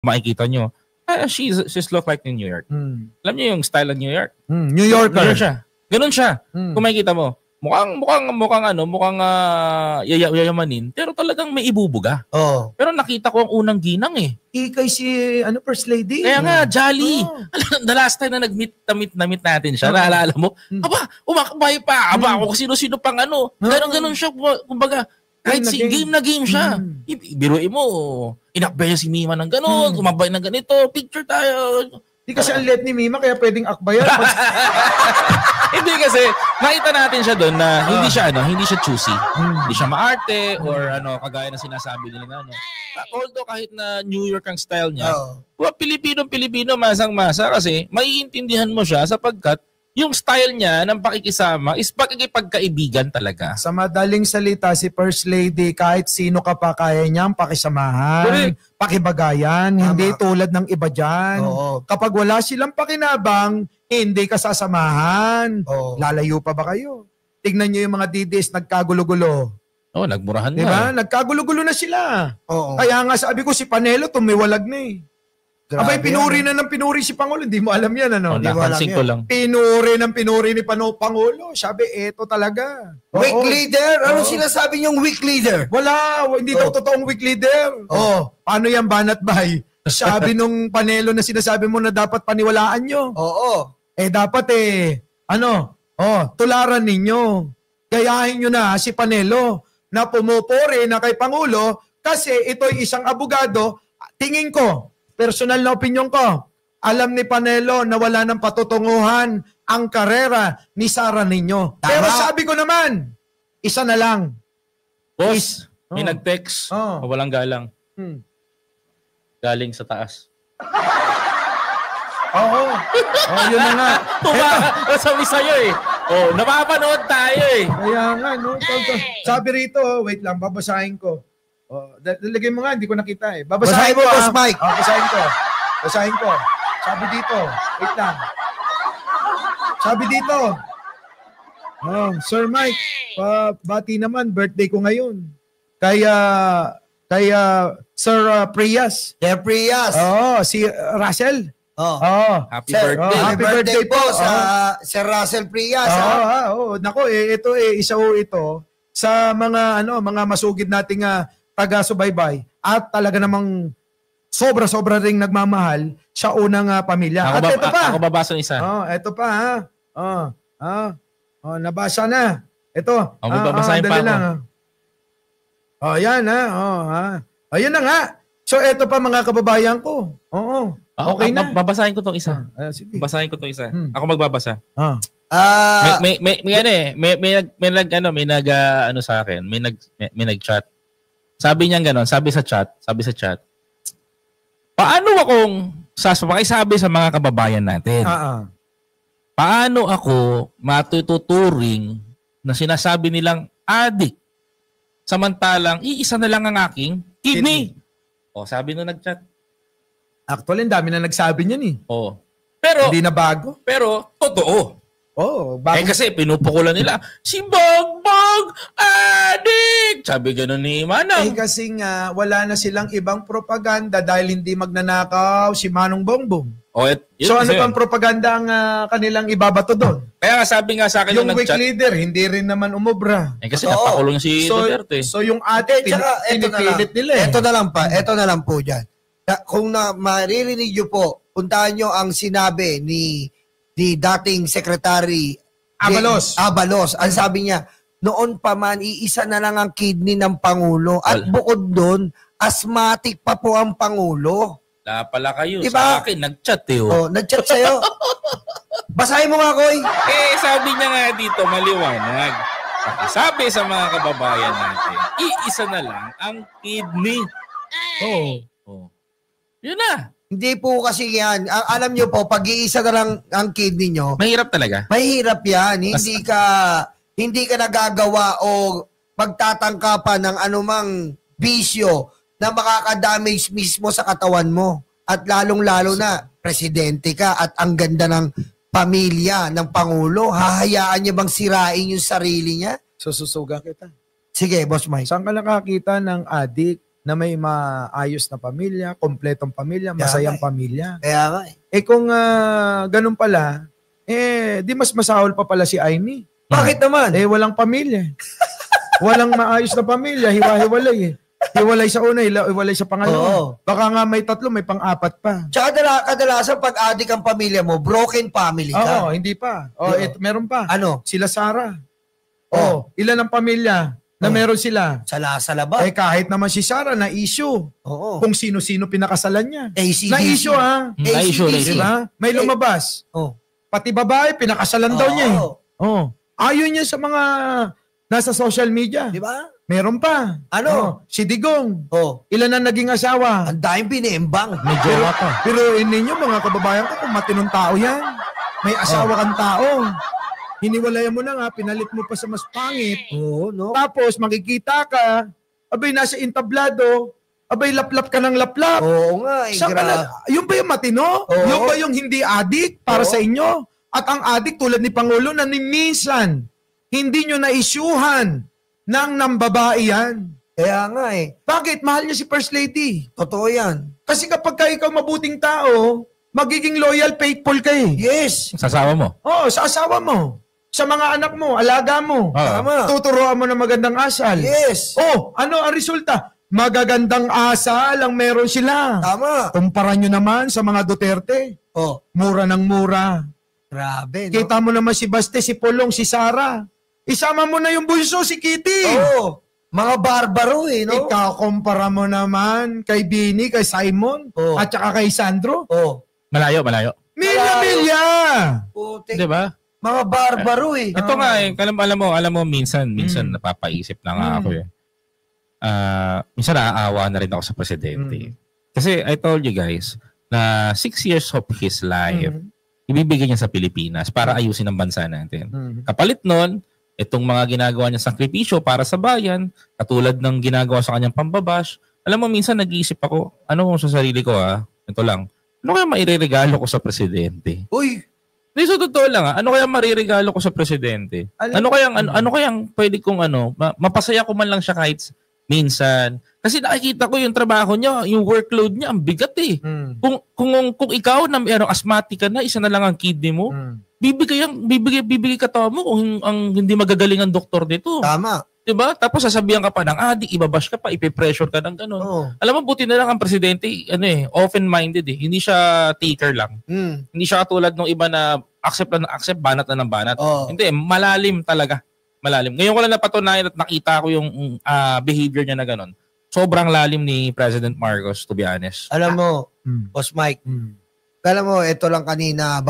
makikita nyo, she's look like in New York. Alam niyo yung style ng New York? New Yorker. Ganun siya. Kung makikita mo, mukhang yayamanin, pero talagang may ibubuga. Oh. Pero nakita ko ang unang ginang eh. Ikay si First Lady. Kaya nga, jolly. The last time na nag-meet natin siya, naalala mo, umakbay pa. Ako sino-sino pang Ganon siya. Kumbaga, kahit game na game siya. Biruin mo, inakbay si Mima ng ganon, kumabay ng ganito, picture tayo. Hindi kasi ang let ni Mima, kaya pwedeng akbayan. Hindi kasi, nakita natin siya doon na hindi siya choosy. Hindi siya maarte or kagaya na sinasabi nila na Although kahit na New York ang style niya, Pilipino, masang-masa kasi maiintindihan mo siya sapagkat yung style niya ng pakikisama is pakikipagkaibigan talaga. Sa madaling salita, si First Lady, kahit sino ka pa kaya niyang pakisamahan, pakibagayan, hindi tulad ng iba dyan. Kapag wala silang pakinabang, hindi ka sasamahan. Lalayo pa ba kayo? Tignan niyo yung mga DDS nagkagulo-gulo. Nagmurahan diba? Nagkagulo-gulo na sila. Kaya nga sabi ko si Panelo tumiwalag na eh. Abay, pinuri na ng pinuri si Pangulo. Hindi mo alam yan, Napansin ko lang. Pinuri ni Pangulo. Sabi, eto talaga. Weak leader? Ano sinasabi niyong weak leader? Wala, hindi daw totoong weak leader. Paano yan, banat bay? Sabi nung Panelo na sinasabi mo na dapat paniwalaan nyo. Dapat tularan ninyo. Gayahin nyo na si Panelo na pumupuri na kay Pangulo kasi ito'y isang abogado. Tingin ko, personal na opinion ko, alam ni Panelo na wala ng patutunguhan ang karera ni Sara Niño. Pero sabi ko naman, isa na lang. Boss, may nag-text. Walang galang. Galing sa taas. Yun na nga. Sabi sa'yo eh. Napapanood tayo eh. Kaya nga, sabi rito, wait lang, babasahin ko. Lalagay mo nga, hindi ko nakita eh. Basahin mo, Boss Mike. Basahin ko. Sabi dito, wait lang. Sabi dito, Sir Mike, bati naman, birthday ko ngayon. Kaya Sir Prias. Sir Prias. Si Russell. Happy birthday. Happy birthday po sa Sir Russell Prias. Nako, ito isa ito sa mga mga masugid nating taga-subaybay at talaga namang sobra-sobra ring nagmamahal sa unang pamilya. At ito pa. Ako babasa ng isa. Ito pa nabasa na. Ito. Babasahin pa ako. Yan ayun na nga. So ito pa mga kababayan ko. Okay na. Babasahin ko tong isa. Sige. Babasahin ko tong isa. Ako magbabasa. May sa akin, may nag-chat. Sabi niya gano'n, sabi sa chat, paano akong pakisabi sa mga kababayan natin? Paano ako matututuring na sinasabi nilang addict samantalang iisa na lang ang aking kidney? Sabi nung nag-chat. Actually, ang dami na nagsabi niyan eh. Pero hindi na bago. Pero totoo. Bago. Kasi pinupukulan nila, si Bongbong addict! Sabi gano'n ni Manong. Kasi nga, wala na silang ibang propaganda dahil hindi magnanakaw si Manong Bongbong. So ano pang propaganda ang kanilang ibabato doon? Kaya nga sabi nga sa akin yung weak leader, hindi rin naman umubra. Kasi napakulong si Duterte. So yung atin, pinipilit nila eh. Ito na lang po dyan. Kung maririnig nyo po, puntahan nyo ang sinabi ni dating Secretary Abalos. Ang sabi niya, noon pa man, iisa na lang ang kidney ng Pangulo. At bukod doon, asthmatic pa po ang Pangulo. Wala pala kayo. Diba? Sa akin, nag-chat eh. Nag-chat sa'yo. Basahin mo nga, Koy. Sabi niya nga dito, maliwanag. Sabi sa mga kababayan natin, iisa na lang ang kidney. Yun na. Hindi po kasi yan. Alam nyo po, pag-iisa na lang ang kidney nyo. Mahirap talaga. Mahirap yan. Hindi ka nagagawa o magtatangkapan ng anumang bisyo na makakadamage mismo sa katawan mo. At lalong-lalo na, presidente ka at ang ganda ng pamilya ng Pangulo. Hahayaan niya bang sirain yung sarili niya? Sususuga kita. Sige, Boss Mike. Saan ka nakakita ng addict na may maayos na pamilya, kompletong pamilya, masayang pamilya. Kaya nga eh. Eh kung ganun pala, di mas masahol pa pala si Aimee. Bakit naman? Walang pamilya. Walang maayos na pamilya, hiwa-hiwalay eh. Hiwalay sa una, hiwalay sa pangalawa. Baka nga may 3, may pang-4 pa. Tsaka kadalasan pag adik ang pamilya mo, broken family ka. Hindi pa. Meron pa. Ano? Sila Sarah. Ilan ang pamilya na meron sila? Sa labas. Kahit naman si Sarah na issue. Kung sino-sino pinakasalan niya. ACDC. Na issue ha. ACDC. Diba? May lumabas. Pati babae, pinakasalan daw niya eh. Ayon niya sa mga nasa social media. Diba? Meron pa. Ano? Si Digong. Ilan ang naging asawa? Ang daming piniimbang. Medyo pa. Pero ninyo mga kababayan ko, kung matinong tao yan, may asawa kang tao. Hiniwalayan mo na nga, pinalit mo pa sa mas pangit. No? Tapos makikita ka, abay nasa entablado, abay laplap ka ng laplap. Oo nga, Yung ba yung matino? Yung ba yung hindi addict para sa inyo? At ang addict tulad ni Pangulo na ni minsan, hindi nyo na-issuehan ng nambabae yan. Kaya nga eh. Bakit? Mahal niya si First Lady. Totoo yan. Kasi kapag ikaw mabuting tao, magiging loyal, faithful ka eh. Yes. Sa asawa mo? Sa asawa mo. Sa mga anak mo, alaga mo. Tama. Tuturuan mo ng magandang asal. Yes. Ano ang resulta? Magagandang asal ang meron sila. Tama. Kumpara nyo naman sa mga Duterte. Mura ng mura. Grabe, no? Kita mo naman si Baste, si Pulong, si Sara. Isama mo na yung bunso, si Kitty. Mga barbaro eh, no? Ikaw, kumpara mo naman kay Bini, kay Simon, at saka kay Sandro. Malayo. Milya! Putik. Diba? Mga barbaro eh. Ito nga eh, alam mo, minsan napapaisip na nga ako eh. Minsan naaawa na rin ako sa presidente. Kasi I told you guys, na 6 years of his life, ibibigay niya sa Pilipinas para ayusin ang bansa natin. Kapalit nun, itong mga ginagawa niya sakripisyo para sa bayan, katulad ng ginagawa sa kanyang pambabash, alam mo, minsan nag-iisip ako, sa sarili ko ito lang, ano kaya maireregalo ko sa presidente? Uy! So, totoo lang ano kaya mariregalo ko sa presidente? Ano kayang pwede kong mapasaya ko man lang siya kahit minsan. Kasi nakikita ko yung trabaho niya, yung workload niya, ang bigat eh. Kung ikaw na asthmatic ka na, isa na lang ang kidney mo, bibigay ka tawa mo kung ang hindi magagaling ang doktor dito. Tama. Diba? Tapos sasabihan ka pa ng adik, ibabash ka pa, ipipressure ka ng ganun. Alam mo, buti na lang ang presidente, open-minded eh. Hindi siya taker lang. Hindi siya katulad ng iba na accept, banat na ng banat. Hindi, malalim talaga. Malalim. Ngayon ko lang napatunayan at nakita ko yung behavior niya na ganun. Sobrang lalim ni President Marcos, to be honest. Alam mo, Boss Mike, alam mo, ito lang kanina,